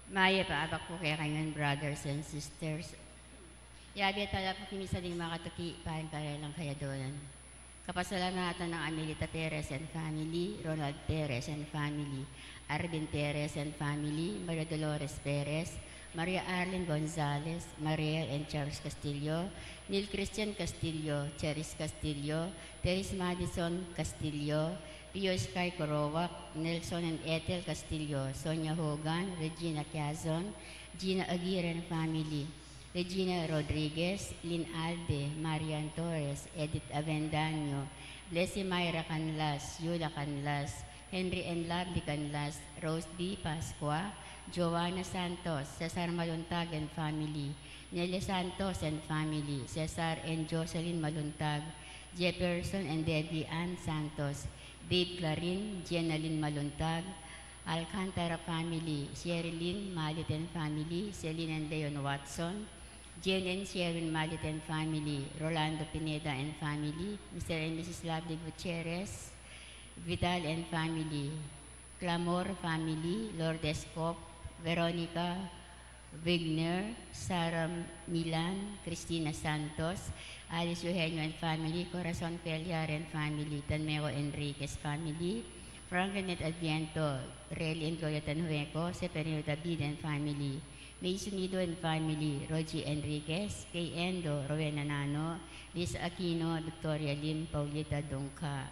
Maya paabak po kaya kanyan brothers and sisters. Yabi tala po kami sa mga katuki, pahan lang kaya doon. Kapasalamatan ng Amelita Perez and family, Ronald Perez and family, Arvin Perez and family, Maria Dolores Perez, Maria Arlene Gonzalez, Maria and Charles Castillo, Neil Christian Castillo, Cheris Castillo, Teres Madison Castillo, Pio Sky Corowak, Nelson and Ethel Castillo, Sonia Hogan, Regina Quezon, Gina Aguirre and family, Regina Rodriguez, Lynn Alde, Marian Torres, Edith Avendaño, Blessy Myra Canlas, Yula Canlas, Henry and Lovely Canlas, Rose B. Pascua, Joanna Santos, Cesar Maluntag and family, Nelly Santos and family, Cesar and Jocelyn Maluntag, Jefferson and Debbie Ann Santos, Dave Clarin, Jenalyn Maluntag, Alcantara family, Sherilyn Malit and family, Celine and Leon Watson, Jane and Sharon Malit and family, Rolando Pineda and family, Mr. and Mrs. Lovely Gutierrez, Vidal and family, Clamor family, Lourdes Cop, Veronica Wigner, Sarah Milan, Cristina Santos, Alice Eugenio and family, Corazon Peliar and family, Tanmeo Enriquez family, Franklin Adviento, Rel and Gloria Tanhueco, Seferino David and family, Mason Nido and family, Rogie Enriquez, Kay Endo, Rowena Nano, Liz Aquino, Victoria Lim, Paulita Dongka.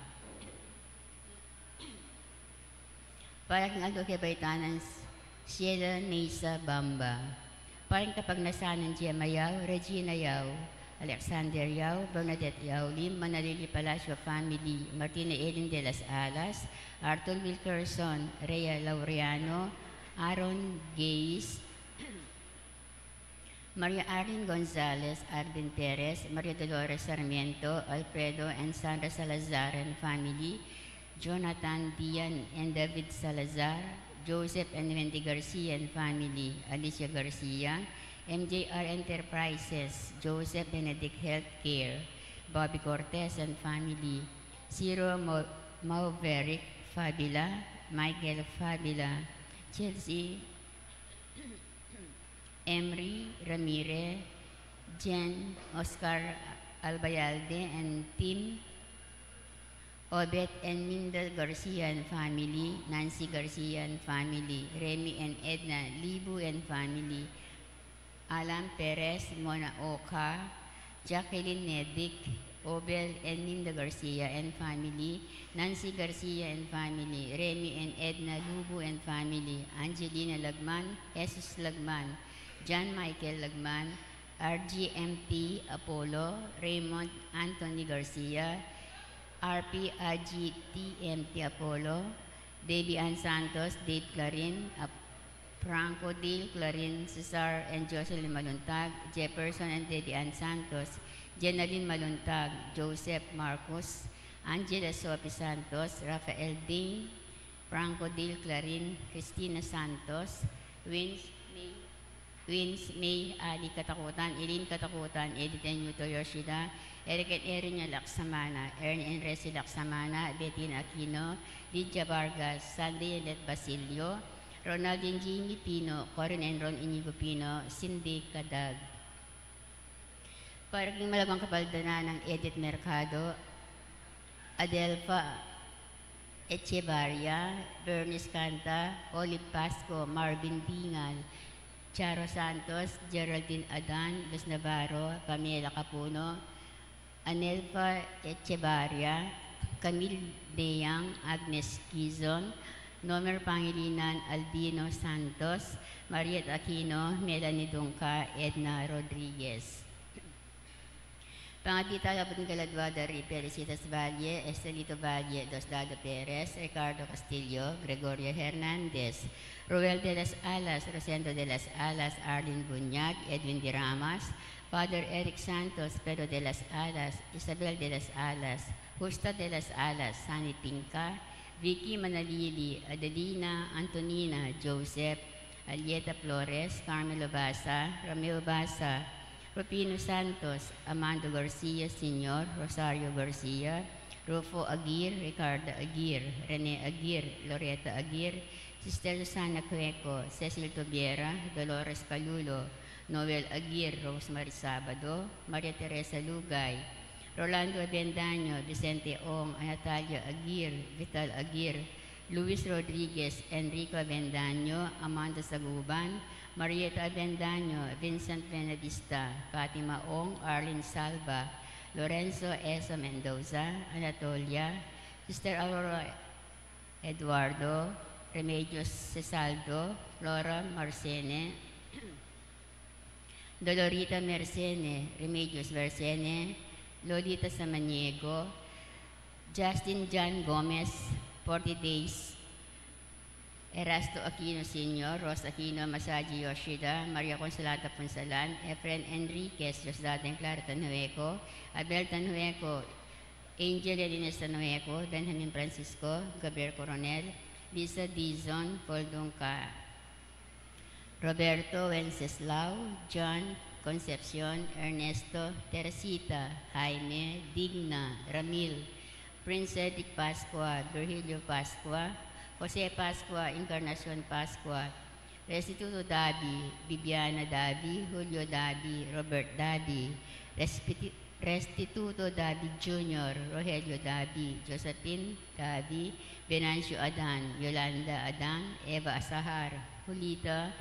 Para kang Aldo Kebaitanan, Sheila Nisa Bamba. Parang kapag nasanan Gemma Yao, Regina Yao, Alexander Yao, Bernadette Yao Lim, Manalili Palacio family, Martina Elin de las Alas, Arthur Wilkerson, Rhea Laureano, Aaron Gays, Maria Arlene Gonzalez, Arvin Perez, Maria Dolores Sarmiento, Alfredo and Sandra Salazar and family, Jonathan Dian and David Salazar, Joseph and Wendy Garcia and family, Alicia Garcia, MJR Enterprises, Joseph Benedict Healthcare, Bobby Cortez and family, Ciro Mauveric Fabila, Michael Fabila, Chelsea Emery Ramirez, Jen Oscar Albayalde and Tim Obet and Minda Garcia and family, Nancy Garcia and family, Remy and Edna Libu and family, Alan Perez, Mona Oka, Jacqueline Nedic, Obel and Minda Garcia and family, Nancy Garcia and family, Remy and Edna Lubu and family, Angelina Lagman, Jesus Lagman, John Michael Lagman, RGMT Apollo, Raymond Anthony Garcia, RP AGTMT Apollo, Debbie Ann Santos, Dave Clarin, Franco Dale Clarin, Cesar and Jocelyn Maluntag, Jefferson and Debbie Ann Santos, Jenaline Maluntag, Joseph Marcos, Angela Sophie Santos, Rafael Ding, Franco Dale Clarin, Christina Santos, Wins May Ali Katakutan, Eileen Katakutan, Edith and Yuto Yoshida, Eric and Erin Laksamana, Ern and Resi Laksamana, Bettina Aquino, Lydia Vargas, Sandy and Basilio, Ronaldine Jimmy Pino, Corin and Ron Inigo Pino, Cindy Kadag. Parang malabang kapaldana ng Edith Mercado, Adelfa Echevarria, Bernice Canta, Olive Pasco, Marvin Bingal, Charo Santos, Geraldine Adan, Luz Navarro, Pamela Capuno, Anelfa Echevarria, Camille Deyang, Agnes Quizon, Nomer Pangilinan, Albino Santos, Mariette Aquino, Melanie Dungka, Edna Rodriguez. Pangatita Labon Galadwada Felicitas Valle, Estelito Valle, Diosdado Perez, Ricardo Castillo, Gregorio Hernandez, Ruel de las Alas, Rosendo de las Alas, Arlene Bunyag, Edwin de Ramas, Father Eric Santos, Pedro de las Alas, Isabel de las Alas, Justa de las Alas, Sani Pinca, Vicky Manalili, Adelina, Antonina, Joseph, Alieta Flores, Carmelo Basa, Romeo Basa, Rupino Santos, Amando Garcia Sr., Rosario Garcia, Rufo Aguirre, Ricardo Aguirre, Rene Aguirre, Loretta Aguirre, Sister Susana Cueco, Cecil Tobiera, Dolores Calulo, Noel Aguirre, Rosemary Sabado, Maria Teresa Lugay, Rolando Avendaño, Vicente Ong, Natalia Aguirre, Vital Aguirre, Luis Rodriguez, Enrico Avendaño, Amanda Saguban, Marieta Avendaño, Vincent Benavista, Fatima Ong, Arlene Salva, Lorenzo Esa Mendoza, Anatolia, Sister Aurora Eduardo, Remedios Cesaldo, Flora Marcene, Dolorita Mercene, Remedios Mercene, Lolita Samaniego, Justin John Gomez, 40 Days, Erasto Aquino Sr., Rosa Aquino, Masaji Yoshida, Maria Consolata Punsalan, Efren Enriquez, Josdaten Clara Tanueco, Abel Tanueco, Angel Elines Tanueco, Benjamin Francisco, Gabriel Coronel, Lisa Dizon, Paul Dunca, Roberto Wenceslao, John Concepcion, Ernesto, Teresita, Jaime, Digna, Ramil, Prince Edic Pascua, Virgilio Pascua, Jose Pascua, Encarnacion Pascua, Restituto Dabi, Bibiana Dabi, Julio Dabi, Robert Dabi, Restituto Dabi Jr., Rogelio Dabi, Josephine Dabi, Venancio Adan, Yolanda Adan, Eva Asahar, Julita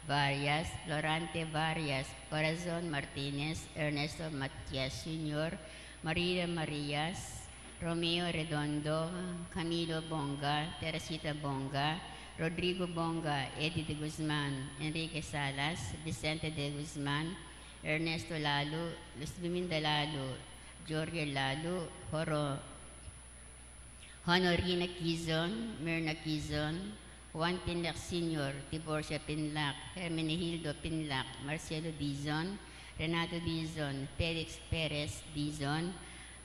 Varias, Florante Varias, Corazon Martinez, Ernesto Matias Sr., Maria Marias, Romeo Redondo, Camilo Bonga, Teresita Bonga, Rodrigo Bonga, Eddie de Guzman, Enrique Salas, Vicente de Guzman, Ernesto Lalo, Luz Biminda Lalo, Giorgio Lalo, Honorina Quizon, Myrna Quizon, Juan Pinlac Sr., Tiborcia Pinlac, Hermenegildo Pinlac, Marcelo Dizon, Renato Dizon, Felix Perez Dizon,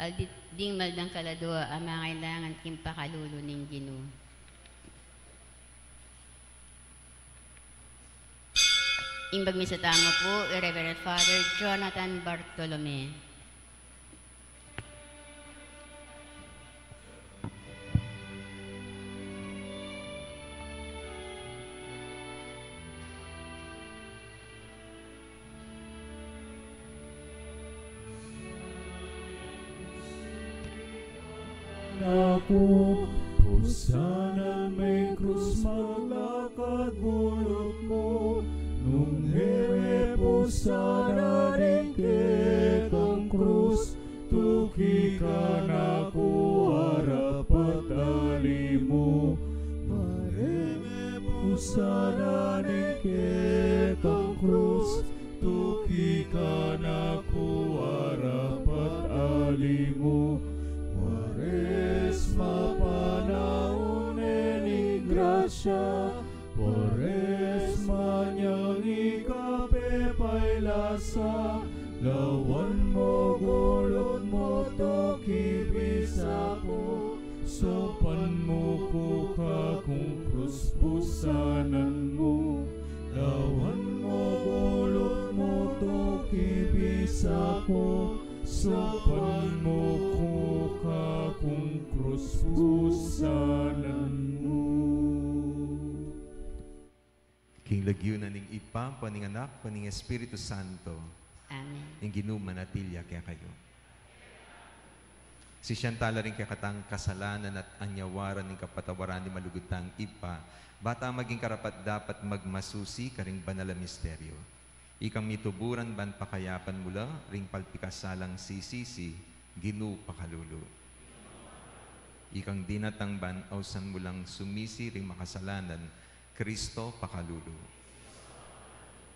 Alding Maldang Kaladua, ang mga kailangan kimpakalulo ng Ginoo. Imbag sa tamo po, Reverend Father Jonathan Bartolome. Ako, Hosana may krus malakad bulot mo, nung hewe Hosana rin ketang krus, tuki ka na ko harapat ali mo. Hewe Hosana rin ketang krus, tuki ka na ko harapat ali mo. Wares mapanaon ni grasya, wares manyang ikape pailasa, lawan mo gulot mo to kibisa ko, sopan mo ko ka kung krus pusanan mo, lawan mo gulot mo to kibisa ko, sopan mo ko ka kung krus pusanan mo. King lagyunan ning ipa, paning anak, paning Espiritu Santo. Amen. Ing ginumanatilya kaya kayo. Si Shantala rin kaya katang kasalanan at anyawaran ng kapatawaran ni malugutang ipa, bata maging karapat dapat magmasusi karing banal misteryo. Ikang mituburan ban pakayapan mula, ring palpikasalang sisisi, Ginoo pakalulu. Ikang dinatang ban ausan mulang sumisi ring makasalanan, Kristo pakalulu.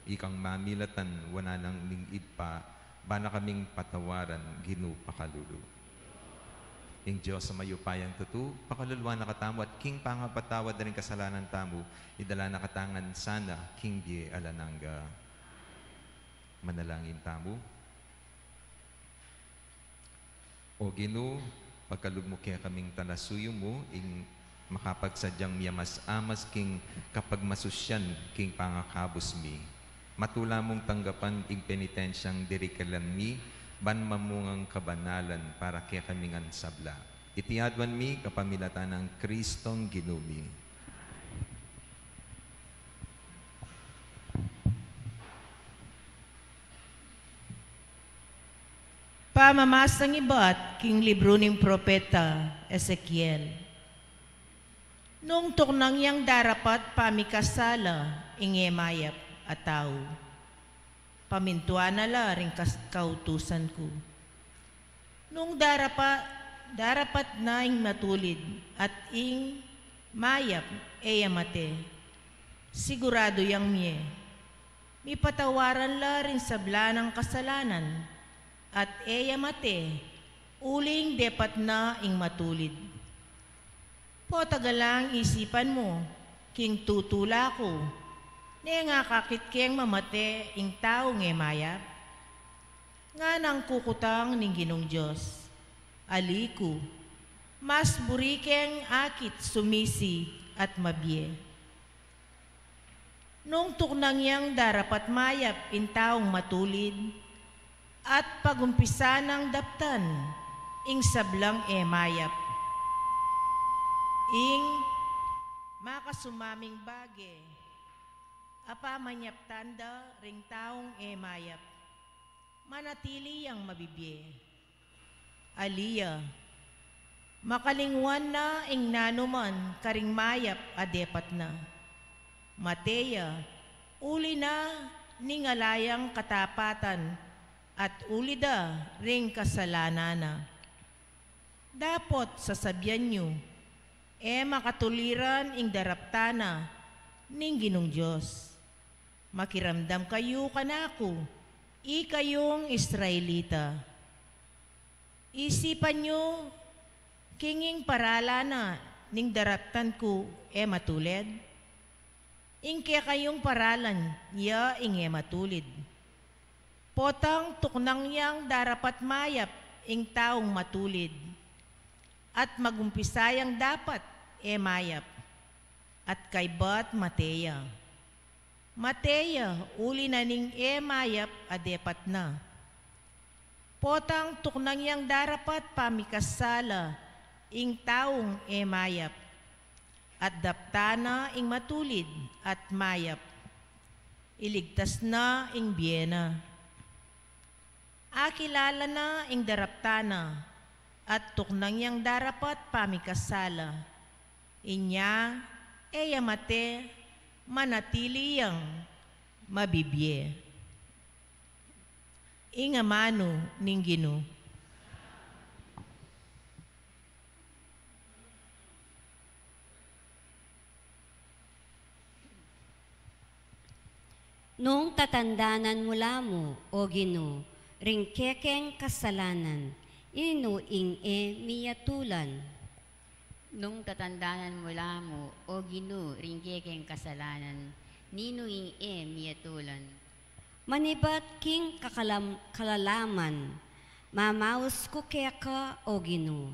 Ikang mamilatan wana nang lingid pa, bana kaming patawaran, Ginoo pakalulu. Ing Diyos sa mayupayang tutu, pakaluluwa na katamo at king pangapatawad na rin kasalanan tamo, idala na katangan sana, King Die Alananga. Manalangin tamo. O Ginoo, pagkalugmo kaya kaming talasuyo mo, ing makapagsadyang miyamas-amas king kapag masusyan king pangakabos mi. Matula mong tanggapan ing penitensyang dirikalan mi, ban mamungang kabanalan para kaya kaming ansabla. Itiadwan mi kapamilatan ng Kristong Ginoo mi. Pamamasang iba't king libro ng propeta Ezekiel. Nung tuknang yang darapat pamikasala ingemayap ataw. Pamintuan nala ring kautusan ko. Nung darapat na ing matulid at ing mayap eyamate. Sigurado yang miye. Mi patawaran la rin sabla ng kasalanan at eyamate uling depat na ing matulid. Po tagalang isipan mo, king tutula ko, ne nga kakit keng mamate ing tao nge mayap. Nga nang kukutang ning Ginong Diyos, aliku, mas burikeng akit sumisi at mabye. Nung tuknang yang darapat mayap in taong matulid, at pagumpisa ng daptan, ing sablang mayap. Ing makasumaming bage, apamanyap tanda ring taong mayap, manatili yang mabibye. Aliya, makalingwan na ing nanuman karing mayap adepat na. Mateya, uli na ningalayang katapatan at ulida ring kasalanana. Dapot sasabihan nyo, makatuliran ing daraptana ning Ginong Diyos. Makiramdam kayo kanako, kayong Israelita. Isipan nyo, kinging paralana ning daraptan ko matulid. Ingke kayong paralan, ya ing matulid. Potang tuknang yang darapat mayap ing taong matulid. At magumpisayang dapat mayap. At kay bat Mateya. Mateya, uli na ning mayap adepat na. Potang tuknang yang darapat pamikasala ing taong mayap. At daptana ing matulid at mayap. Iligtas na ing biyena. Akilala na ing daraptana at tuknang yang darapat pamikasala. Inya eyamate manatili yang mabibye. Ingamano ning Ginoo. Nung tatandanan mula mo, o Ginoo, ringkekeng kasalanan, inuing miyatulan. Nung tatandanan mula mo, o Ginoo, ringgekeng kasalanan, ninuing miyatulan. Manibat king kalalaman, mamaus ko keka, o Ginoo.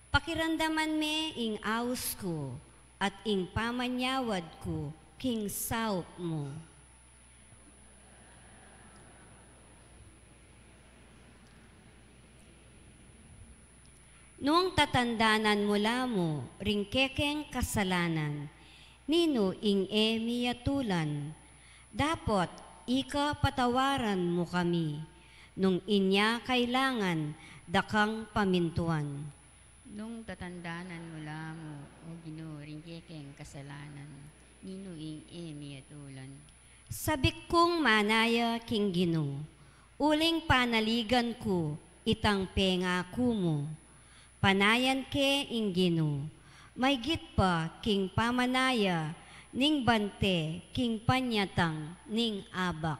Pakirandaman me ing aus ko, at ing pamanyawad ko, king saup mo. Nung tatandanan mula mo, ringkekeng kasalanan, nino ing miyatulan, dapat ika patawaran mo kami, nung inya kailangan dakang pamintuan. Nung tatandanan mula mo, o Ginoo, ringkekeng kasalanan, nino ing miyatulan. Sabik kong manaya king Ginoo, uling panaligan ko, itang pengako mo. Panayan ke ing Ginoo, may git pa king pamanaya, ning bante king panyatang ning abak.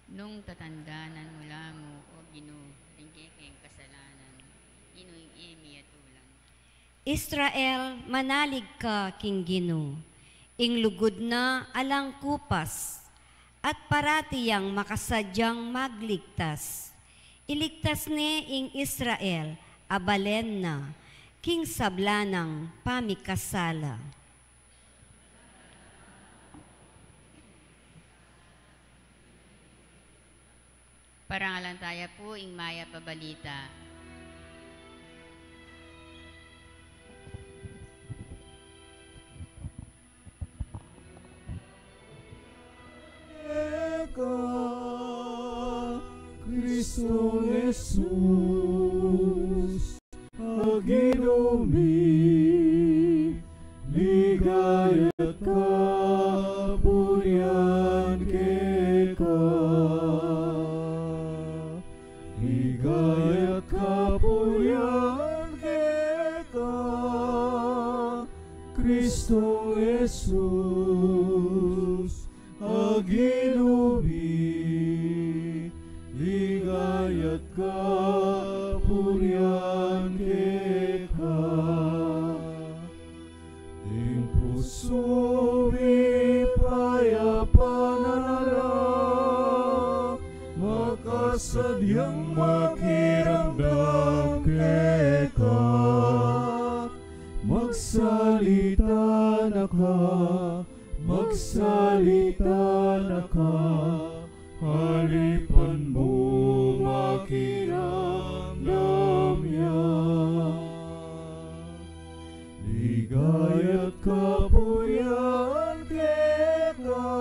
Nung tatandanan mula mo, o Ginoo, ringkekeng kasalanan, inuing miyatulan. Israel, manalig ka king Ginoo, ing lugod na alang kupas, at paratiyang makasadyang magligtas. Iligtas ni ing Israel, abalen na, king sablanang pamikasala. Parangalan tayo po, ing maya pabalita. Cristo Jesus. aginumi, ligayat kapurian keka. Ting puso ipayapanara, makasadyang makiramdam keka. Magsalita na ka, magsalita na ka, halipan mo makiramdam yan. Ligaya't kapurian keka,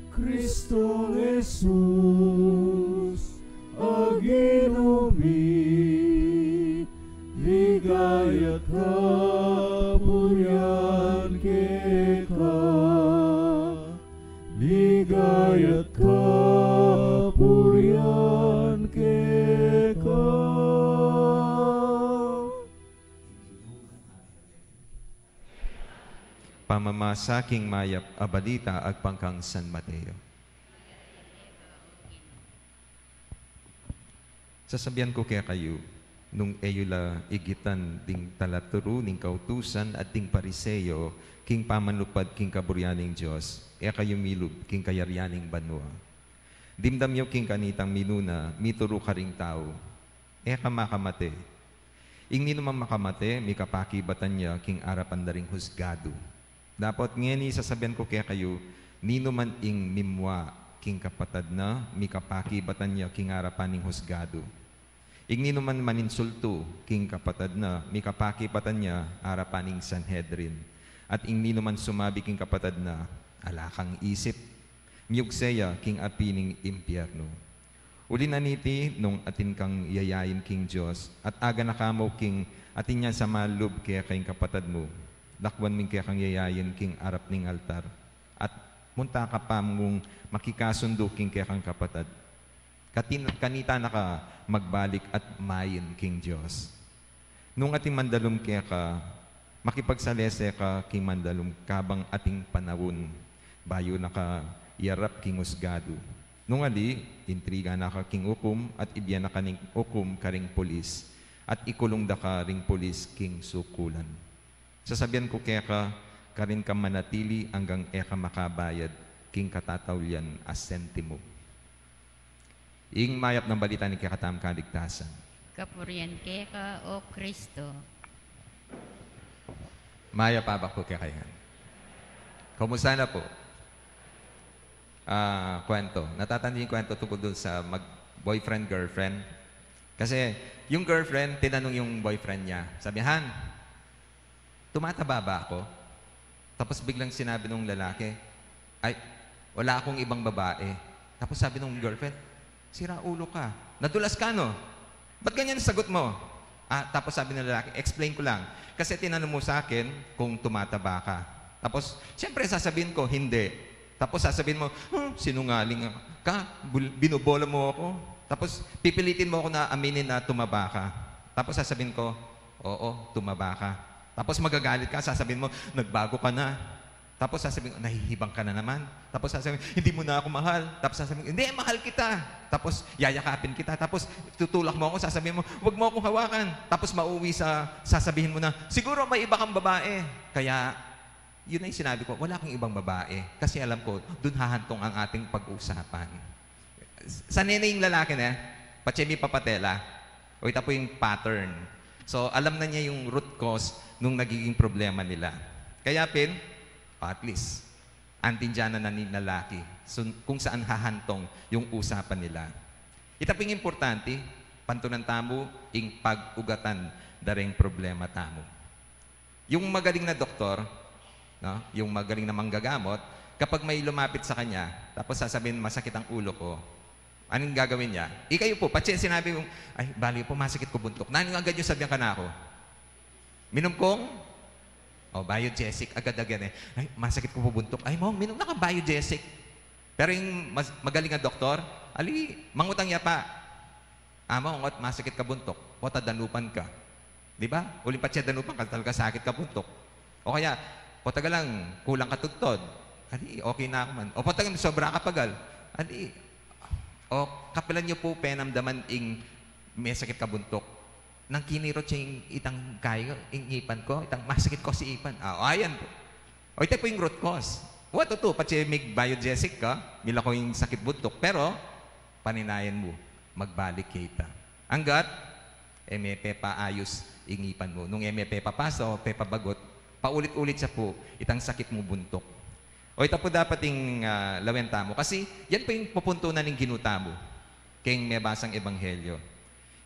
Kristong Jesus, aginumi. Ligaya't kapurian keka, ligaya't kapurian keka. Pamamasaking mayap a balita agpangkang San Mateo. Sasabihan ko kaya kayo, nung eyula igitan ding talaturo ning kautusan at ding pariseyo, king pamanlupad king kaburyaning Diyos, kayo milub king kayaryaning banwa. Dimdamyo king kanitang minuna, mituro ka ring tao, ka makamate. Ing ninuman makamate, mikapakibatan niya king arapan na ring husgado. Dapat ngeni sasabihan ko kaya kayo, ninuman ing mimwa king kapatad na, mikapakibatan niya king arapan ning husgado. Igni naman maninsulto king kapatad na, mikapakipatan niya arapaning Sanhedrin. At igni naman sumabi king kapatad na, alakang isip, miyugseya king apining impyerno. Uli na niti nung atin kang yayayin king Diyos, at aga nakamaw king atin niya sa malub kaya king kapatad mo, lakwan ming kaya kang yayayin king arap ning altar, at munta ka pa mong makikasundo king kaya kang kapatad. Kanita na ka magbalik at mayin king Diyos. Nung ating mandalum kaya ka, makipagsalese ka king mandalum kabang ating panawon, bayo na ka yarap king usgado. Nung ali, intriga na ka king ukum at ibyan na ka ning ukum karing polis, at ikulong da ka ring polis king sukulan. Sasabihan ko kaya ka, karin ka manatili hanggang eka makabayad king katatawlian as sentimo. Ing mayap ng balita ni kakatam kaligtasan. Kapurian keka o Kristo. Mayap pa ba po kaya kayan? Kumusta na po? Kwento. Natatanda yung kwento tungkol doon sa boyfriend, girlfriend. Kasi yung girlfriend, tinanong yung boyfriend niya. Sabi, Han, tumataba ba ako? Tapos biglang sinabi nung lalaki, ay, wala akong ibang babae. Tapos sabi nung girlfriend, sira ulo ka. Nadulas ka, no? Ba't ganyan sagot mo? Tapos sabi ng lalaki, explain ko lang. Kasi tinanong mo sa akin kung tumataba ka. Tapos, siyempre sasabihin ko, hindi. Tapos sasabihin mo, sinungaling ka, binubola mo ako. Tapos pipilitin mo ako na aminin na tumaba ka. Tapos sasabihin ko, oo, tumaba ka. Tapos magagalit ka, sasabihin mo, nagbago ka na. Tapos sasabihin, nahihibang ka na naman. Tapos sasabihin, hindi mo na ako mahal. Tapos sasabihin, hindi, mahal kita. Tapos yayakapin kita. Tapos tutulak mo ako, sasabihin mo, huwag mo akong hawakan. Tapos mauwi sasabihin mo na, siguro may iba kang babae. Kaya, yun na yung sinabi ko, wala kang ibang babae. Kasi alam ko, dun hahantong ang ating pag-usapan. Sa nene yung lalaki na, Pachemi Papatela, o ito po yung pattern. So, alam na niya yung root cause nung nagiging problema nila. Kaya, at least, antindyanan na ni lalaki kung saan hahantong yung usapan nila. Ito po yung importante, pantunan tamo, ing pag-ugatan daring problema tamo. Yung magaling na doktor, no? Yung magaling na manggagamot, kapag may lumapit sa kanya, tapos sasabihin, masakit ang ulo ko, anong gagawin niya? Ikayo po, patsi sinabi mo, ay, bali po, masakit ko buntok. Nani agad yung sabihan ka na ako? Minom kong? O, biogesic, agad-agad ay, masakit ko po buntok. Ay, mong, minom na ka biogesic. Pero yung magaling na doktor, ali, mangutang niya pa. Mong, masakit ka buntok. O, tadanupan ka. Di ba? Uling patsi danupan ka, talaga sakit ka buntok. O kaya, o taga lang, kulang ka tugtod. Ali, okay na ako man. O patang sobra kapagal. Ali, o kapalan niyo po penamdaman ing may sakit ka buntok. Nang kinirot siya yung itang kayo, yung ipan ko, itang masakit ko si ipan. Ayan po. O ito po yung root cause. What to? Pati may biogesic ka, mila ko yung sakit buntok. Pero, paninayan mo, magbalik kita. Hanggat, may pepa ayos ingipan mo. Nung may pepa paso, pepa bagot, paulit-ulit siya po, itang sakit mo buntok. O ito po dapat yung lawenta mo. Kasi yan po yung pupuntunan ng ginuta mo. Kaya may basang ebanghelyo.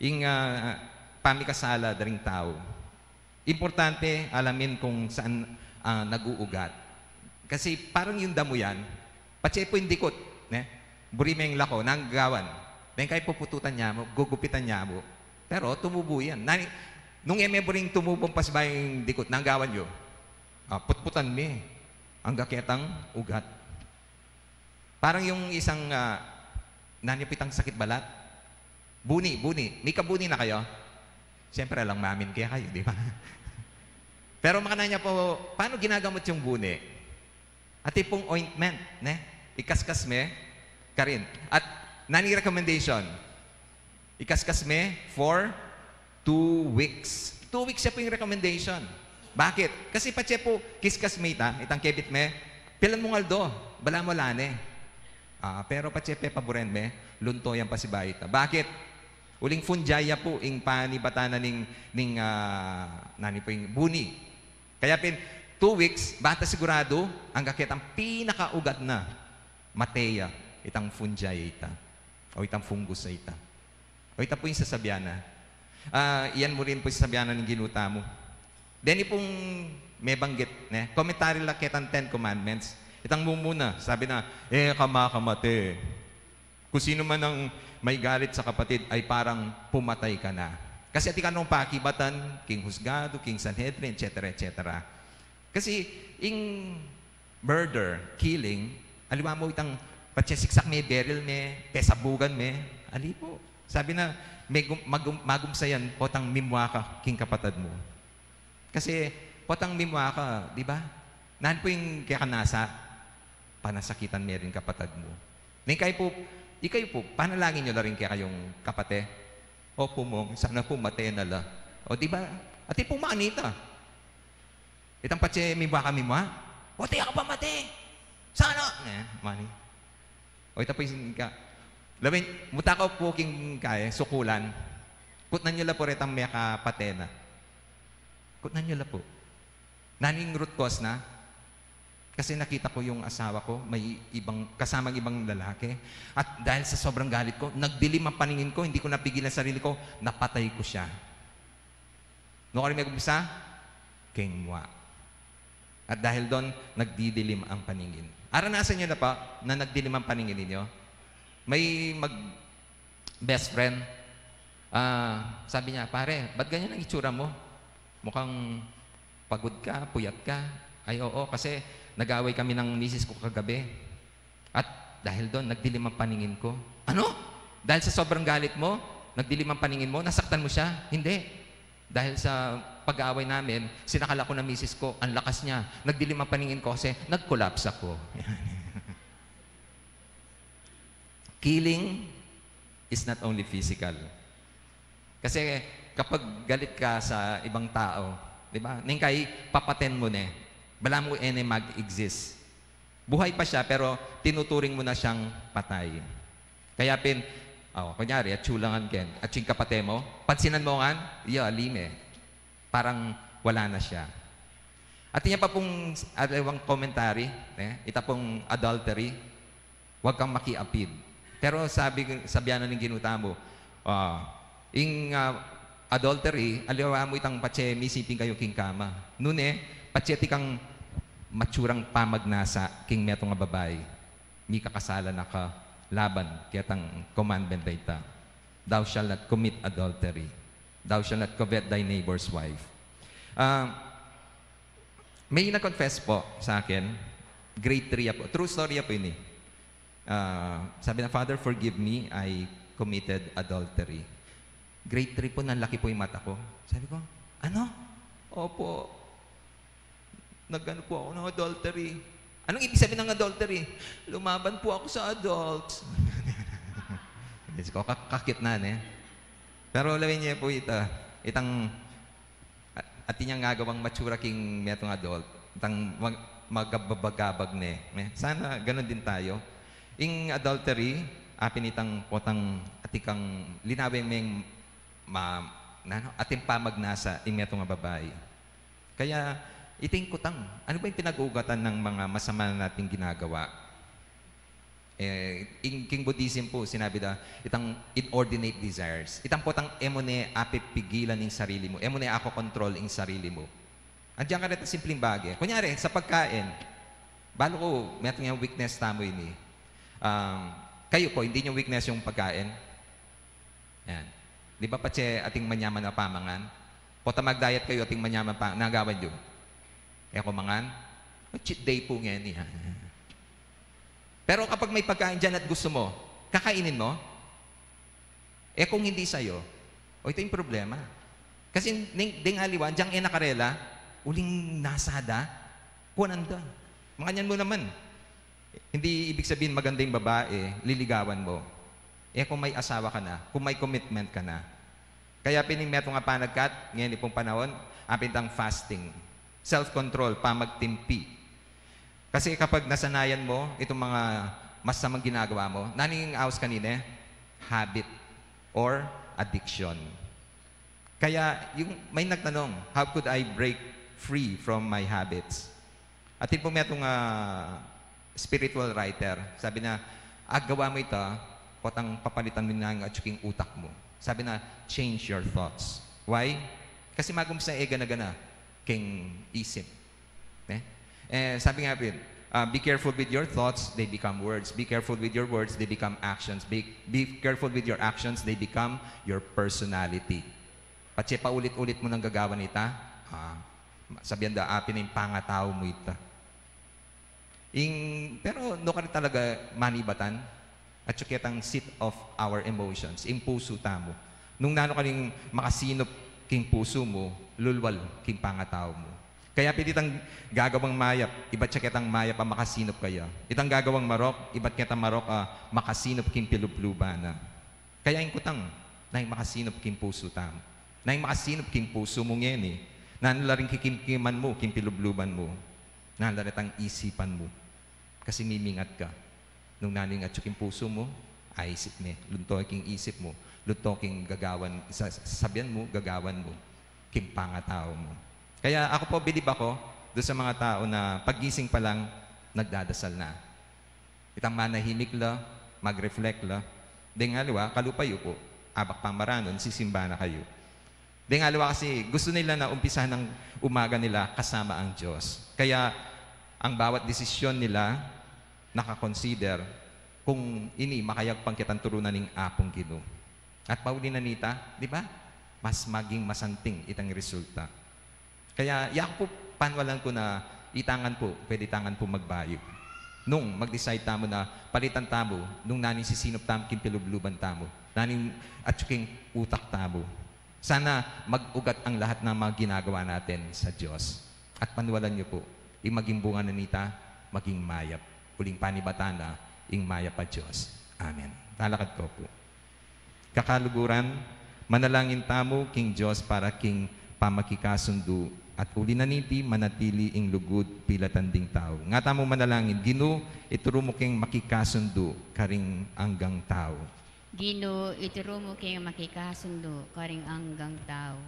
Yung pamikasala daring tao. Importante alamin kung saan nag-uugat. Kasi parang yung damo yan, pati po yung dikot. Burima yung lako, nanggagawan. Then kayo pupututan niya mo, gugupitan niya mo. Pero tumubo yan. Nung emebo rin tumubong pas ba yung dikot, nanggawan nyo, putputan me. Ang gaketang ugat. Parang yung isang nanipitang sakit balat. Buni. May kabuni na kayo? Siyempre lang mamin kaya kayo, di ba? Pero makana niya po, paano ginagamot yung buni? At pong ointment, ikaskas me, karin. At nani recommendation, ikaskas me for 2 weeks. 2 weeks siya po yung recommendation. Bakit? Kasi pa po, kiskas me itang kebit me, pilan mo ngaldo, bala mo lane. Pero pa paboren me, lunto yan pa si Baita. Bakit? Uling funjaya po, ing panibatanan nani po yung buni. Kaya 2 weeks, bata sigurado, ang kakit ang pinakaugat na mateya, itang funjaya ita. O itang fungus ita. O ita po yung sasabiana. Iyan mo rin po yung sasabiana ng ginuta mo. Then pong may banggit, komentary lakit ang 10 Commandments. Itang mumuna, sabi na, kamakamate. Kung sino man ang may galit sa kapatid ay parang pumatay ka na. Kasi ati ka nung pakibatan, king husgado, king Sanhedrin, etc. etc. Kasi ing murder, killing, aliwa mo itang patsesiksak me, beryl me, pesabugan me, ali po. Sabi na, magumsayan, potang mimwa ka, king kapatid mo. Kasi, potang mimwa ka, di ba? Nahan po yung kaya kanasa, panasakitan me rin kapatid mo. Ikay po, panalangin nyo na rin kaya kayong kapate. O pumong, sana po matay na la. O di ba? At po maanita. Itang patse, mimwa ka mimwa. O tiya ka pa mati. Sana. Mani. O ito po yung labing, mutakaw po king kaya, sukulan. Kutnan nyo la po retang may kapatena. Kutnan nyo la po. Naning root cause na. Kasi nakita ko yung asawa ko, may kasamang ibang lalaki. At dahil sa sobrang galit ko, nagdilim ang paningin ko, hindi ko napigilan sarili ko, napatay ko siya. Noong kami mag-umpisa, kingwa. At dahil doon, nagdidilim ang paningin. Aranasan nyo na pa na nagdilim ang paningin ninyo? May best friend, sabi niya, pare, ba't ganyan ang itsura mo? Mukhang pagod ka, puyat ka. Ay, oo, kasi nag-away kami ng misis ko kagabi. At dahil doon, nagdilim ang paningin ko. Ano? Dahil sa sobrang galit mo, nagdilim ang paningin mo, nasaktan mo siya? Hindi. Dahil sa pag-aaway namin, sinakala ko ng misis ko, ang lakas niya. Nagdilim ang paningin ko kasi nag-collapse ako. Killing is not only physical. Kasi kapag galit ka sa ibang tao, di ba? Ningkay, papaten mo na bala mo mag-exist. Buhay pa siya, pero tinuturing mo na siyang patay. Kaya kunyari, at chulangan ken, at yung kapate mo, pansinan mo nga, lime. Parang wala na siya. At niya pa pong alawang commentary, ita pong adultery, huwag kang makiapid. Pero sabihan na ng ginuta mo, adultery, aliwa mo itang patse, misipin kayo king kama. Nune, patseti kang matsurang pamagnasa king meto nga babae. Ni kakasala na ka laban kaya tang commandment data. Thou shall not commit adultery. Thou shall not covet thy neighbor's wife. May na-confess po sa akin, grade 3 po. True story po yun eh. Sabi na, Father, forgive me, I committed adultery. Grade 3 po, nanlaki po yung mata ko. Sabi ko, ano? Opo. Nagano po ako ng adultery. Anong ibig sabihin ng adultery? Lumaban po ako sa adults. Kakit na, eh. Pero lawin niya po itang at inyang ngagawang matura king metong adult, itang magababagabag ne. Sana ganun din tayo. In adultery, apin itang potang atikang linawin meng ating pamagnasa in metong babae. Kaya iting kutang, ano ba yung pinag-ugatan ng mga masama nating ginagawa? In King Buddhism po, sinabi da, itang inordinate desires. Itang potang emone apipigilan ng sarili mo. Emone ako control ng sarili mo. Andiyan ka rin simpleng bagay. Kunyari, sa pagkain, balo ko, meron yung weakness tamo yun eh. Kayo po, hindi nyo weakness yung pagkain. Yan. Di ba pa ating manyaman na pamangan? Pota mag-diet kayo, ating manyaman pa, nagawan nyo. Kaya kumangan, cheat day po ngayon yan. Pero kapag may pagkain dyan at gusto mo, kakainin mo, kung hindi sa'yo, ito yung problema. Kasi ding aliwan, diyang nakarela, uling nasada, kunanda. Mga mo naman. Hindi ibig sabihin magandang babae, liligawan mo. Kung may asawa ka na, kung may commitment ka na. Kaya piningmeto nga panagkat, ngayon ipong panahon, apintang fasting, self-control, pamagtimpi. Kasi kapag nasanayan mo, itong mga masamang ginagawa mo, naning aos kanina, habit or addiction. Kaya yung may nagtanong, how could I break free from my habits? At po may itong spiritual writer, sabi na, agawa mo ito, potang papalitan mo na ang atsuking utak mo. Sabi na, change your thoughts. Why? Kasi magumpisa gana-gana, king isip. Sabi nga po be careful with your thoughts, they become words. Be careful with your words, they become actions. Be careful with your actions, they become your personality. Patse paulit-ulit mo nang gagawa nita, sabihan da, apin yung pangatao mo ita. Pero no ka rin talaga manibatan at suketang seat of our emotions, yung puso tamo. Nung nano ka rin makasinop king puso mo, lulwal king pangatao mo. Kaya pititang gagawang mayap, iba't siya kitang mayap makasinop kaya. Itang gagawang marok, iba't kitang marok makasinop king pilublubana. Kaya yung kutang, na yung makasinop king puso tam. Na yung makasinop king puso mo ngayon eh. Nanala rin kikimkiman mo, king pilubluban mo. Nanala rin isipan mo. Kasi mimingat ka. Nung naningat yung puso mo, isip mo. Lunto king isip mo. Lunto king gagawan, sabihan mo, gagawan mo. King pangatao mo. Kaya ako po, bilib ako doon sa mga tao na paggising pa lang, nagdadasal na. Itang manahimik la, mag-reflect la. Deng aliwa, kalupayo po, abak pamaranon, sisimba na kayo. Deng aliwa kasi gusto nila na umpisahan ng umaga nila kasama ang Diyos. Kaya ang bawat desisyon nila, nakakonsider kung ini makayagpang kitang turunan ng apong Ginoo. At pauli na nita, di ba? Mas maging masanting itang resulta. Kaya yak po panwalan ko na itangan po, pwede tangan po magbayo. Nung mag-decide tamo na palitan tamo, nung naning sisinop tamo, kimpilubluban tamo, naning atsuking utak tamo. Sana mag-ugat ang lahat ng mga ginagawa natin sa Diyos. At panwalan niyo po, yung maging bunga na nita, maging mayap. Huling panibatana, yung mayap pa Diyos. Amen. Talakad ko po. Kakaluguran, manalangin tamo, King Diyos, para King pamakikasundo at uli na niti manatili ing lugod pilatanding tao. Nga tamo manalangin, Ginoo, ituro mo king makikasundo karing anggang tao. Ginoo, ituro mo kayo makikasundo karing anggang tao.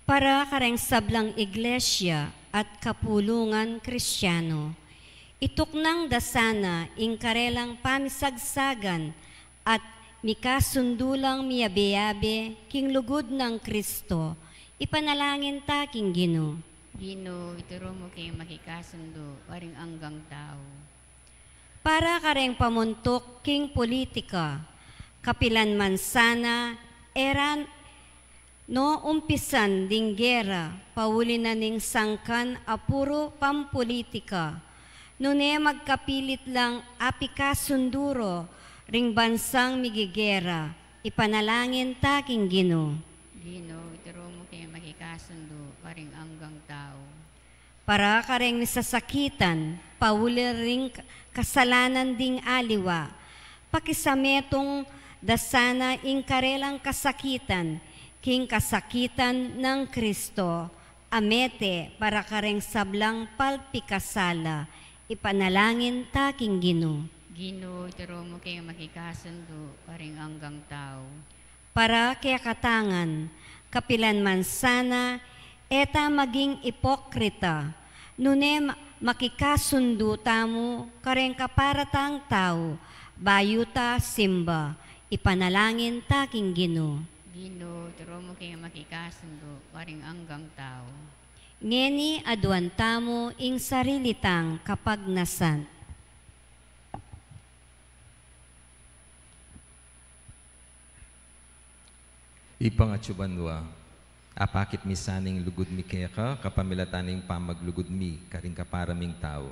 Para kareng sablang iglesia at kapulungan Kristiyano, ituknang dasana ing karelang pamisagsagan at mikasundulang miyabe-yabe king lugod ng Kristo, ipanalangin ta king Ginoo. Ginoo, ituro mo kayo makikasundo karing anggang tao. Para kareng pamuntok king politika, kapilan man sana, eran no umpisan ding gera, pauli na ning sangkan apuro pampolitika, nune magkapilit lang apikasunduro, ring bansang migigera, ipanalangin ta king Ginoo. Ginoo, ituro mo kayo makikasundo karing anggang tao. Para ka rin sasakitan, pauli ring kasalanan ding aliwa. Pakisametong dasana ing karelang kasakitan, king kasakitan ng Kristo. Amete para ka rin sablang palpikasala, ipanalangin taking Ginoo. Ginoo, turo mo kayo makikasundo, karing anggang tao. Para kaya katangan, kapilan man sana, eta maging ipokrita, nunem makikasundo tamo, kareng kaparatang tao, bayuta simba, ipanalangin taking Ginoo. Ginoo, turo mo kayo makikasundo, karing anggang tao. Ngeni aduan tamo ing sarilitang kapagnasan. Ipangatsubanwa, apakit mi saning lugod mi keka, kapamilataning pamaglugod mi, karing kaparaming tao.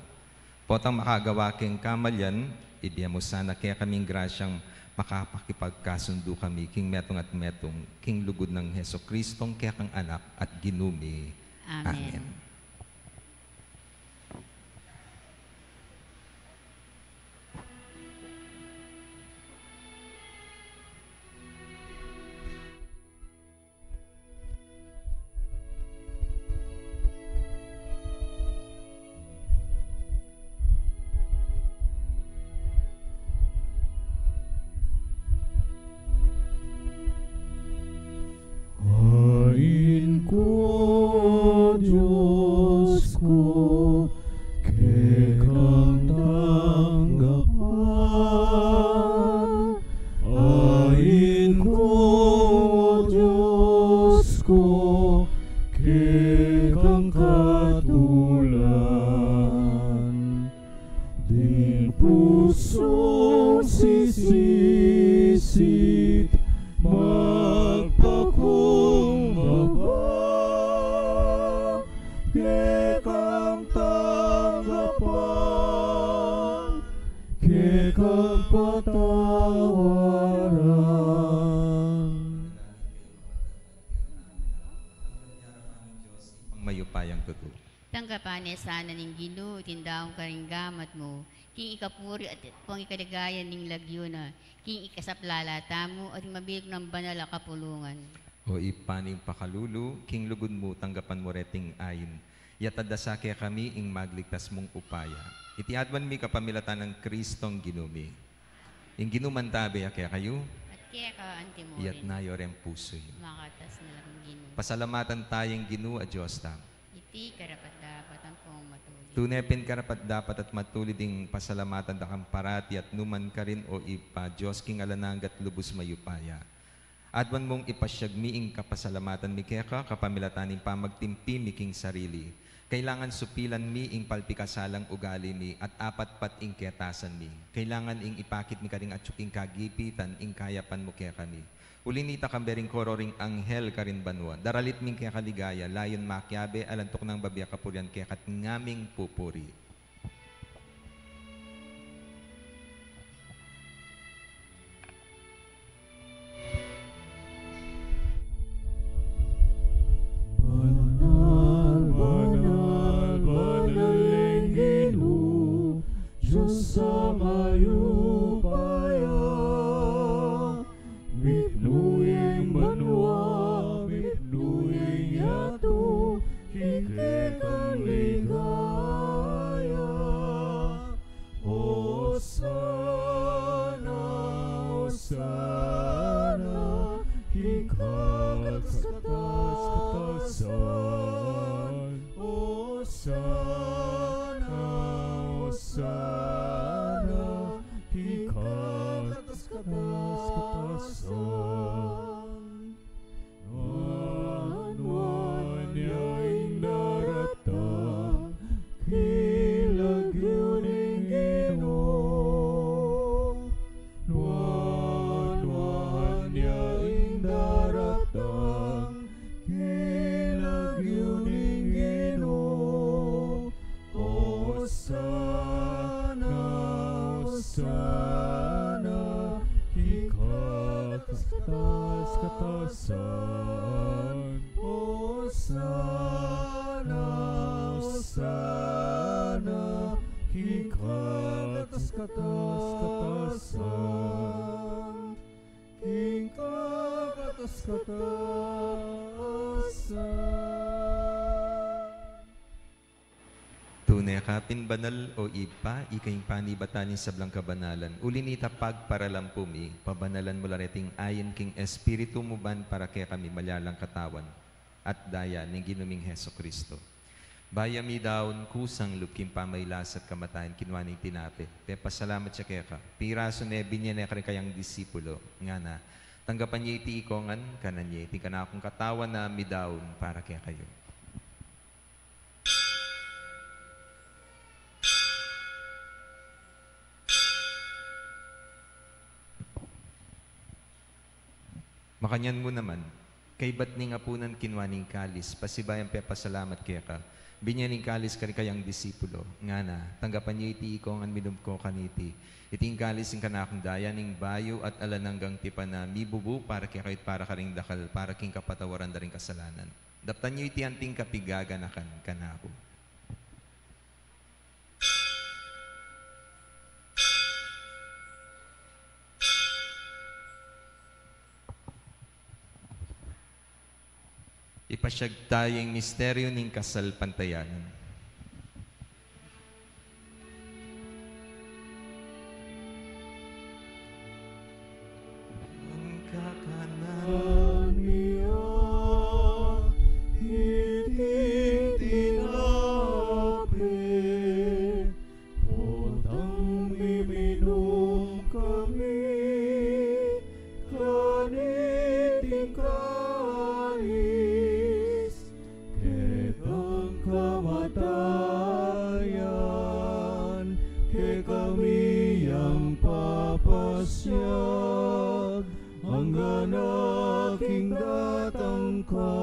Potang makagawa keng kamalyan, ibiya mo sana kaya kaming grasyang makapakipagkasundo kami, king metong at metong, king lugod ng Heso Kristong kaya kang anak at ginumi. Amen. Amen. Hain ko, Diyos ko, kekang tanggapan. Hain ko, Diyos ko, kekang katulan. Di pusong sisisit, magpakumbaba, kekang tanggapan, kekang patawaran. Mayupayang tuto. Tanggapan sana ning Ginoo, tindaong karing gamat mo, king ikapuri at pang ikaligayan ning lagyo na, king ikasaplala tamo at mabilig ng banal a kapulungan. O ipaning pakalulu, king lugod mo, tanggapan mo reting ayin. Yatadasa kaya kami ing magligtas mong upaya. Itiadwan mi kapamilatan ng Kristong ginumi. Ing ginumantabe kaya kayo, At kaya ka antimo iyat rin, nayo rin pusoy. makatas na lang Ginoo. Pasalamatan tayong Ginoo a Diyos ta. Iti karapat dapat ang pong matulid. Tunepin karapat dapat at matulid ing pasalamatan da kang parati at numan ka rin o ipa Diyos king alananggat lubos mayupaya. Adwan mong ipasyag miing kapasalamatan mi keka kapamilataning pamagtimpi mi king sarili. Kailangan supilan mi ing palpikasalang ugali mi at apat pat ing ketasan mi. Kailangan ing ipakit mi karing atsuking kagipitan ing kayapan mo kaya kami. Ulinita kambering kororing anghel karin banwa. Daralit ming kaya kaligaya, layon makyabe, alantok ng babya kapuryan kaya kat ngaming pupuri. Banal, banal, banaling Ginoo, Diyos sa mayupaya. Mitnuyeng banwa, mitnuyeng yato, kikekang ligaya. Hosana, Hosana, ikakat sa katasan. Hosana, Hosana, ikakat sa katasan. Nuan yaing daratang, kilagyo ning Ginoo. Nuan yaing daratang, kilagyo ning Ginoo. Hosana, Hosana, ikatas katasan. Hosana. tunay kapin banal o ipa, ikayong panibatan sa blang kabanalan. Ulinita pagparalampumi, pabanalan mo lareting ayon king espiritu mo ban para kaya kami malyalang katawan at daya ng ginuming Heso Kristo. Bayami daon kusang lupkim pamaylas at kamatayan kinwaning tinape. Pe pasalamat siya kaya ka. Piraso ne binyene rin kayang disipulo. Nga na, tanggapan niya iti ikongan, kanan niya iti kanakong katawan na midaon para kaya kayo. Makanyan mo naman, kay ba't ni nga punan kinwaning kalis, pasibayan pe pasalamat kaya ka, binyaning kalis ka rin kayang disipulo, nga na, tanggapan niyo iti ikong an minum ko kaniti, iting kalis yung kanakong daya ning bayo at alananggang tipa na mibubu para kaya kahit para ka ring dakal, para king kapatawaran da ring kasalanan. Daptan niyo iti anting kapigaganakan kanako. Ipasyag tayong misteryo ng kasal pantayanan. Ang kakanan Kaniya ititinape, potang miminum kami, kaniting kalis, ketang kamatayan, ke kami yang papasyag, hanggang aking datang ka,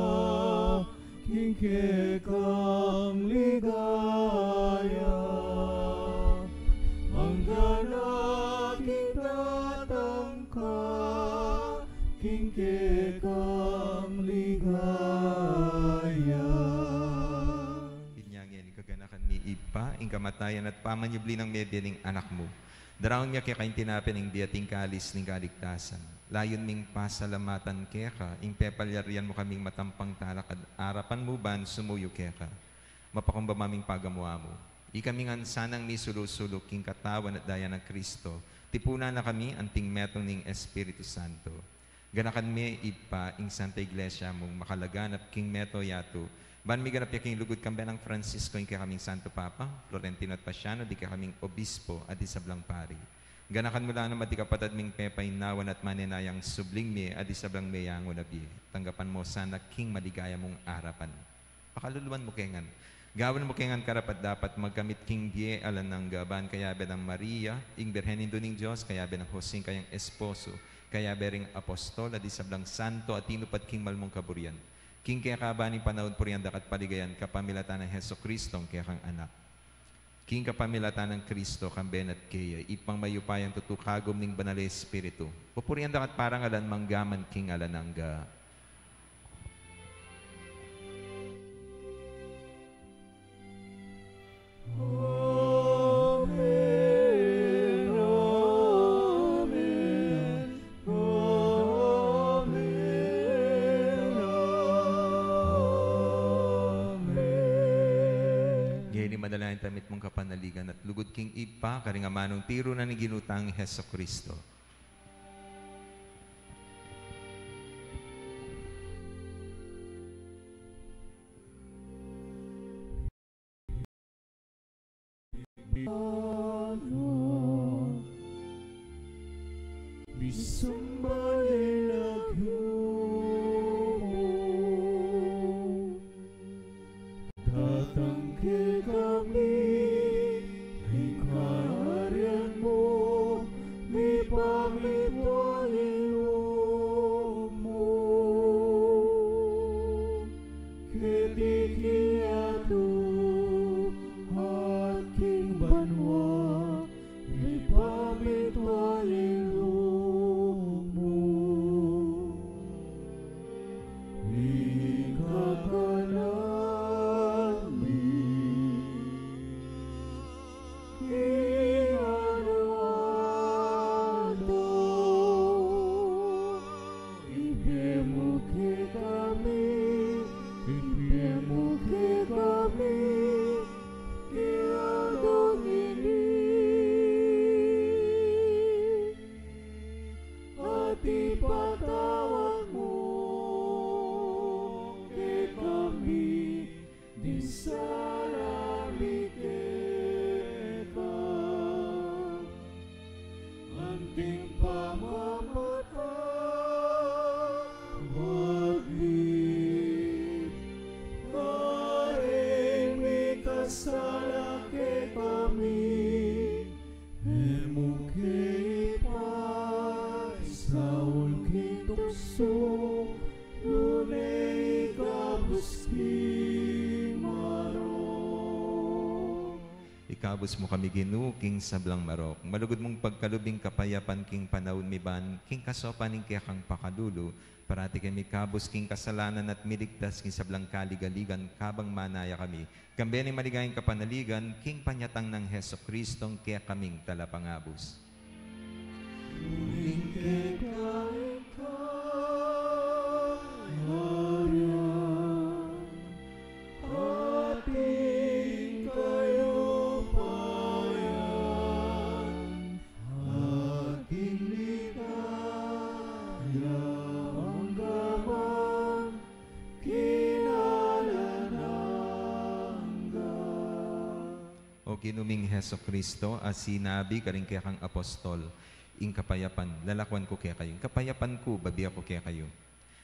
kingkekang ligaya. Hanggang aking datang ka, kingkekang ligaya. Binyangin, kaganakan ni Ipa, ing kamatayan at pamanyubli ng medya ng anak mo. Daraon niya kaya kain tinapin ng diating kalis ng kaligtasan. Layon ming pasalamatan kaya ka, ing pepalyarian mo kaming matampang talakad, arapan mo ban sumuyo kaya ka. Mapakumba maming pagamuha mo. Ikaming sanang ni sulusulok king katawan at daya ng Kristo, tipuna na kami anting metong ning Espiritu Santo. Ganakan me Ipa, ing Santa Iglesia mong makalaganap king meto yato, ban mi ganap yaking lugod kambe ng Francisco yung kaming Santo Papa, Florentino at Pasiano, di kaming Obispo at isablang pari. Ganakan mula na mati kapatad ming pepay nawan at maninayang subling mi at isablang meyango na bi. Tanggapan mo sana king maligaya mong arapan. Pakaluluan mo kengan. Gawan mo kengan karapat dapat magkamit king die alan ng gaban kaya be ng Maria, ing Birhenin doning Diyos, kaya be ng Joseng kayang esposo, kaya be ring apostol at isablang santo at tinupat king malmong kaburian. King kaya kabaning panahon puriyan dakat paligayan kapamilatan ng Heso Kristong kaya kang anak. King kapamilatan ng Kristo kang benat kaya ipang mayupayang tutukagom ning banal Espiritu. Pupuriyan dakat parang alan manggaman king alanangga. Amen, amen, amen, amen. Ngayon madalayan tamit mong kapanaligan at lugod king Ipa karingamanong tiro na ni ginutang Heso Kristo. Datang ke kami, ikaryan mo, mi pamituahin mo. Ketikiyato, aking banwa, mi pamituahin mo. Ikakanami, salake kami, emuke pai saul kitukso, lunei kabuski marok. Ikabos mo kami Ginoo, king sablang marok. Malugod mong pagkalubing kapayapan king panahon miban, king kasopan ning kaya kang pakadulo, parati kami kabos king kasalanan at miligtas king sablang kaligaligan kabang manaya kami. Kambi ni maligayang kapanaligan, king panyatang ng Heso Kristong kaya kaming talapangabos. O Ginuming Heso Kristo, as sinabi ka rin kaya kang apostol, ing kapayapan, lalakwan ko kaya kayo. Kapayapan ko, babiya ko kaya kayo.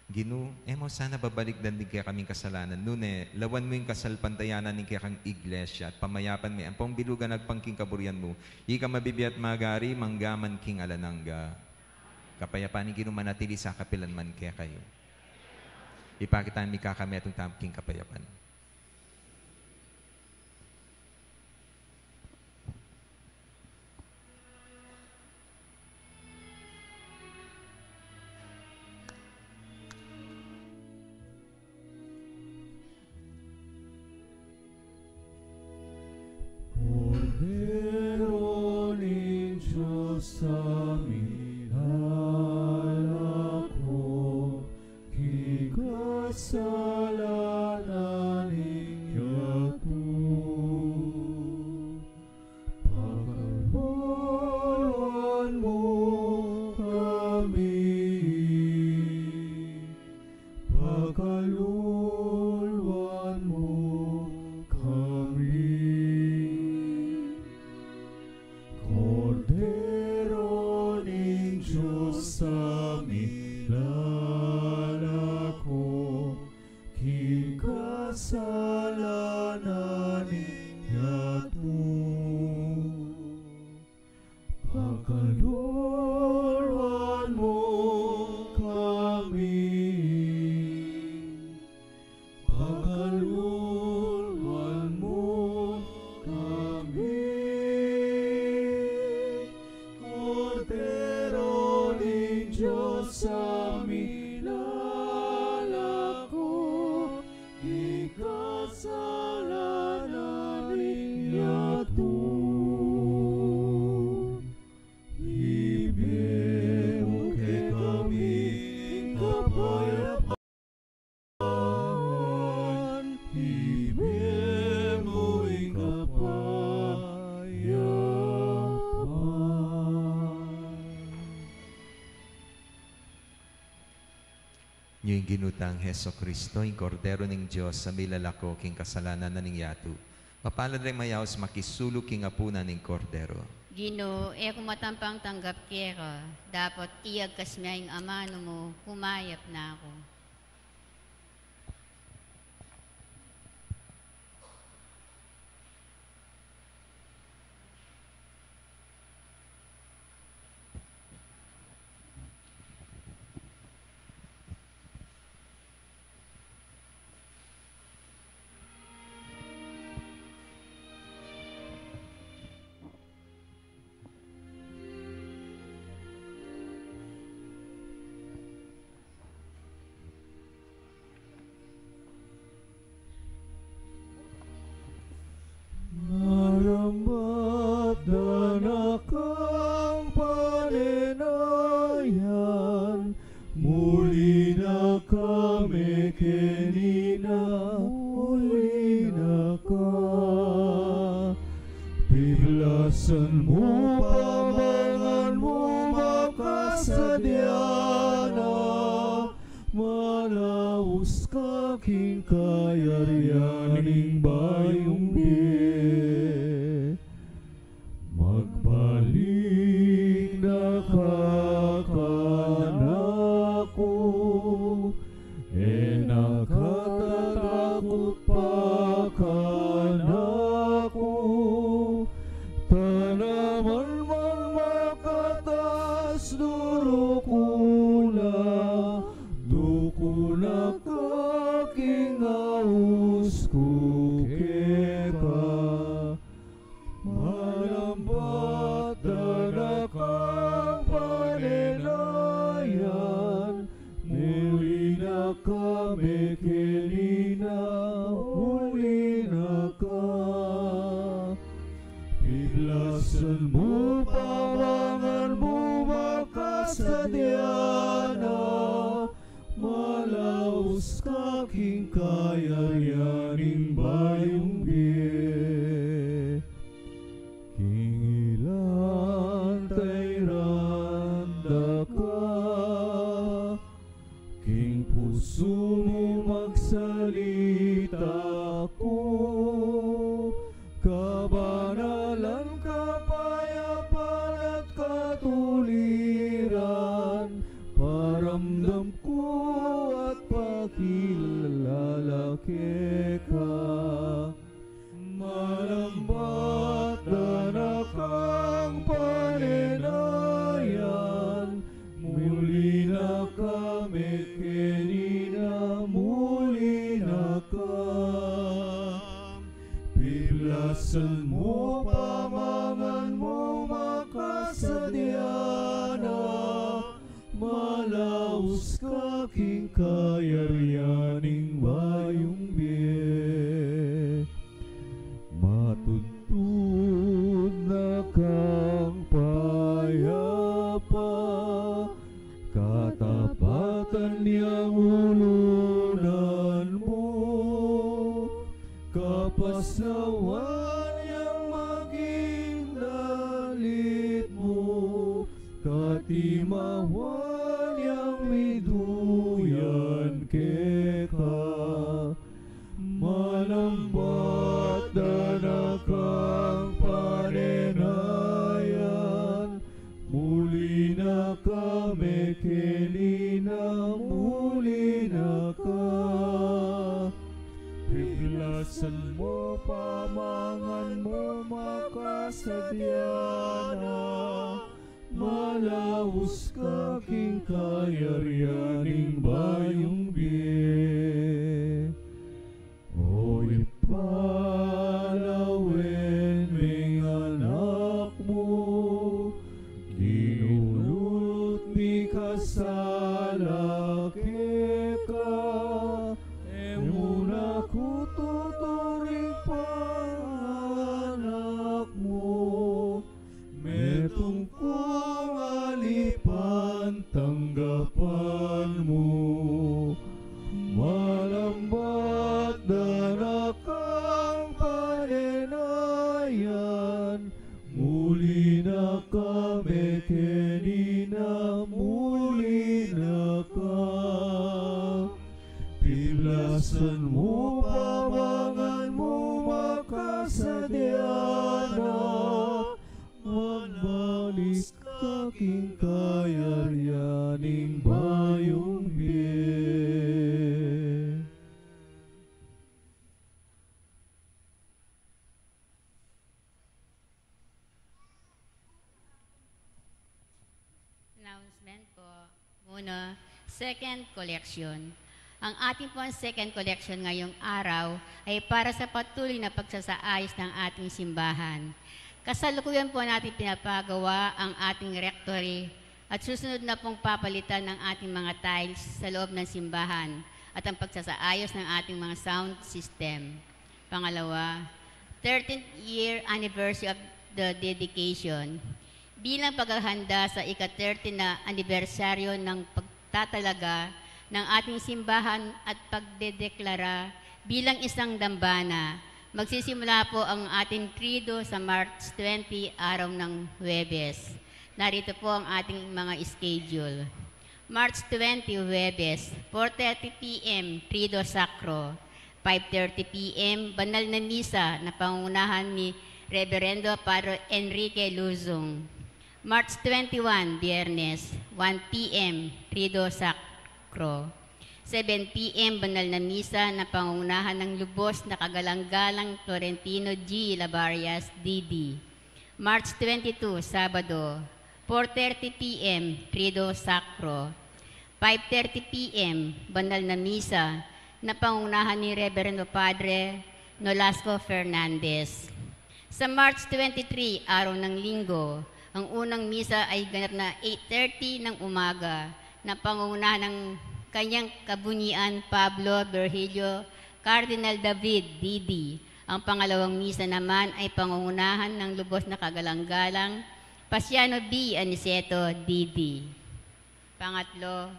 Ginu, mo sana babalik din kaya kaming kasalanan. Nune, lawan mo yung kasalpantayanan ng kaya kang iglesia at pamayapan mo. Ang pong bilugan nagpangking kaburian mo. Ika mabibiyat magari, manggaman king alanangga. Kapayapan ng Ginu manatili sa kapilan man kaya kayo. Ipakita mi kakami atong tamking kapayapan. Cordero ning Diyos amin alako, kikasalanan ninyato. Pagkaluluan mo kami, pagkaluluan mo kami. Cordero ning Diyos amin lalako, kikasalanan ninyato. Pagkaluluan mo kami, pagkaluluan mo kami. Cordero ning Diyos amin lalako, ikasalanan ninyato. Ibigay kay kami kapayapan, ibigay mo ang kapayapan. Yung ginutang Heso Kristo, yung kordero ng Diyos sa milalako king kasalanan na ning yato. Mapalad rin mayaos makisulu king apunan ng kordero. Gino, kung matampang tanggap kero, dapat iyag kasmiyang amano mo, pumayap na ako. Malambat danak ang paninayan, muli na kami kenina, muli na ka. Biglasan mo, pamangan mo, makasadyana, malaus ka king kayaryaning bayong di. Magbalik na kakanako, nakatatakot pa ka na bayong biye. Kingilan tay randa ka, king puso mo magsalita ko, kabanalan, kapayapan at katuliran, paramdam ko at pakilalaki ka. Malambat na kang panenayan, muli na kami kenina, muli na ka. Pilasan mo, pamangan mo, makasadyana, malaos ka king kayaryaning bayong biye. Matuntun na kang payapa, katapatan niyang ulunan mo, kapasawan niyang maging dalit mo, katimawan niyang miduyan keka. Malambat na kang panenayan, muli na kami kenina, muli na ka. Pilasan mo, pamangan mo, makasadyana, malaos ka king kayaryaning bayong biye. O ipalawin ming anak mo, ginulot mi kasalaki ka, emuna ko tuturing panganak mo, metong kong alipan tanggapan mo. Malambat na kang panenayan, muli na kami kenina, muli na ka. Pilasan mo, pamangan mo, makasadyana, magbalis ka king kayaryaning bayong biye. Announcement po. Muna, second collection. Ang ating po second collection ngayong araw ay para sa patuloy na pagsasaayos ng ating simbahan. Kasalukuyan po natin pinapagawa ang ating rectory at susunod na pong papalitan ng ating mga tiles sa loob ng simbahan at ang pagsasaayos ng ating mga sound system. Pangalawa, 13th year anniversary of the dedication. Bilang paghahanda sa ika-30 na anibersaryo ng pagtatalaga ng ating simbahan at pagdedeklara bilang isang dambana, magsisimula po ang ating trido sa March 20, araw ng Huwebes. Narito po ang ating mga schedule. March 20, Huwebes, 4:30 p.m. Trido Sacro, 5:30 p.m. Banal na Misa na pangunahan ni Reverendo Padre Enrique Luzong. March 21, Biyernes, 1 p.m. Trido Sacro. 7 p.m. Banal na Misa na pangunahan ng lubos na kagalang-galang Florentino G. Labarias, D.D. March 22, Sabado, 4:30 p.m. Trido Sacro. 5:30 p.m. Banal na Misa na pangunahan ni Reverendo Padre Nolasco Fernandez. Sa March 23, araw ng Linggo, ang unang misa ay ganap na 8:30 ng umaga na pangunahan ng kanyang kabunyian Pablo Virgilio Cardinal David, D.D. Ang pangalawang misa naman ay pangunahan ng lubos na kagalang-galang Pasiano B. Aniceto, D.D. Pangatlo,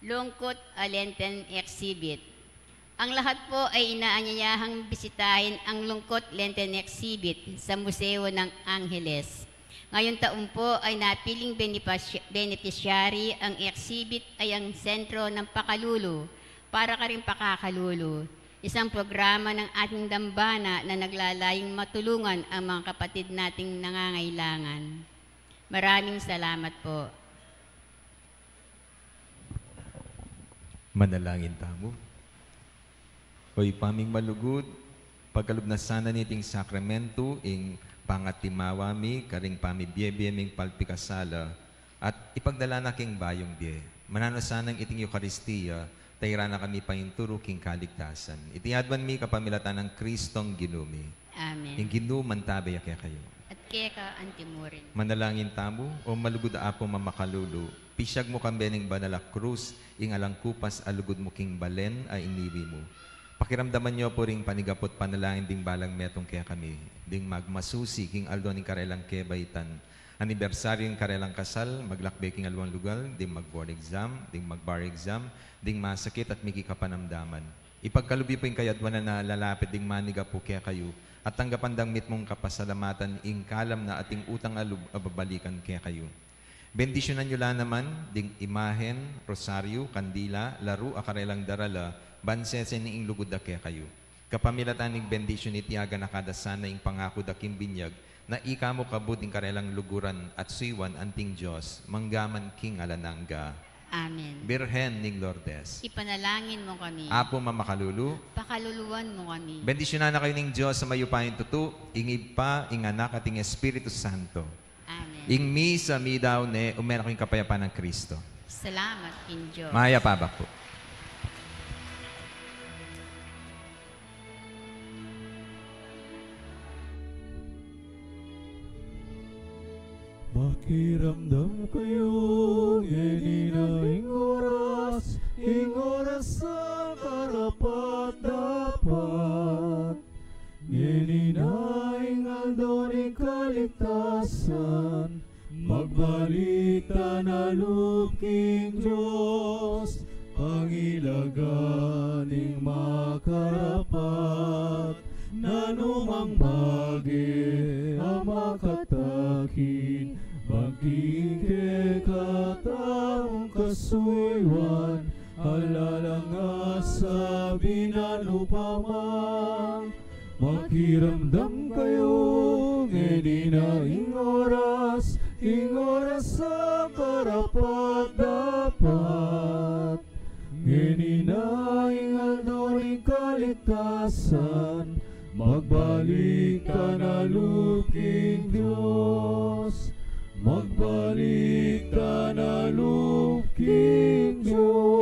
Lungkot Alenten Exhibit. Ang lahat po ay inaanyayahang bisitahin ang Lungkot Lenten Exhibit sa Museo ng Angeles. Ngayong taon po ay napiling beneficiary ang exhibit ay ang Sentro ng Pakalulu para ka rin pakakalulu. Isang programa ng ating dambana na naglalayong matulungan ang mga kapatid nating nangangailangan. Maraming salamat po. Manalangin tamo. Hoy paming malugod, pagkalubnasan niting sakramento, ing pangatimawami, karing pamibiyebiyeming palpikasala, at ipagdala na king bayong biye. Mananasanang iting Eucharistia, tayra na kami painturo king kaligtasan. Itiadwan mi kapamilatan ng Kristong ginumi. Amen. Yung ginuman tabay kaya kayo. At kaya ka antimurin. Manalangin tamo, o malugod apo mamakalulu, pisyag mo kambening banala krus, ing alang kupas alugod mo king balen ay iniwi mo. Pakiramdaman niyo po ring panigapot panalangin ding balang metong kaya kami, ding magmasusi king aldo ning karelang kebaitan. Anibersaryo ng karelang kasal, maglakbay king alwang lugal, ding mag-board exam, ding mag-bar exam, ding masakit at miki kapanamdaman. Ipagkalubi po yung kayadwanan na lalapit ding maniga po kaya kayo, at tanggapan dang mit mong kapasalamatan ing kalam na ating utang ababalikan kaya kayo. Bendisyonan nyo lang naman, ding imahen, rosaryo, kandila, laro, akarelang darala, bansesen ni ing lugod da kaya kayo. Kapamilatan ing bendisyon itiaga na kada sana ing pangako da binyag, na ika mo kabud ing karelang luguran at suiwan anting Diyos, manggaman king alanangga. Amen. Birhen ning Lourdes. Ipanalangin mo kami. Apo mamakalulu, Pakaluluwan mo kami. bendisyonan na kayo ning Diyos sa mayupain tutu, ing ipa, ing anak at ing Espiritu Santo. Amen. Ing mi sa mi daw ne, umera ko yung kapayapaan ng Kristo. Salamat in Diyos. Maya pabak po. Makiramdam kayong ing oras sa karapat-dapat. Ing aldo ni kaligtasan, magbalita na luking Diyos, pangilaganing makarapat, nanumang magi ang makatakin, magiging katawang kasuywan, alala nga sa binanupamang. Makiramdam kayo, ing oras sa karapat-dapat. Ing aldo ring kaligtasan, magbalik ka na luking Diyos, magbalik ka na luking Diyos.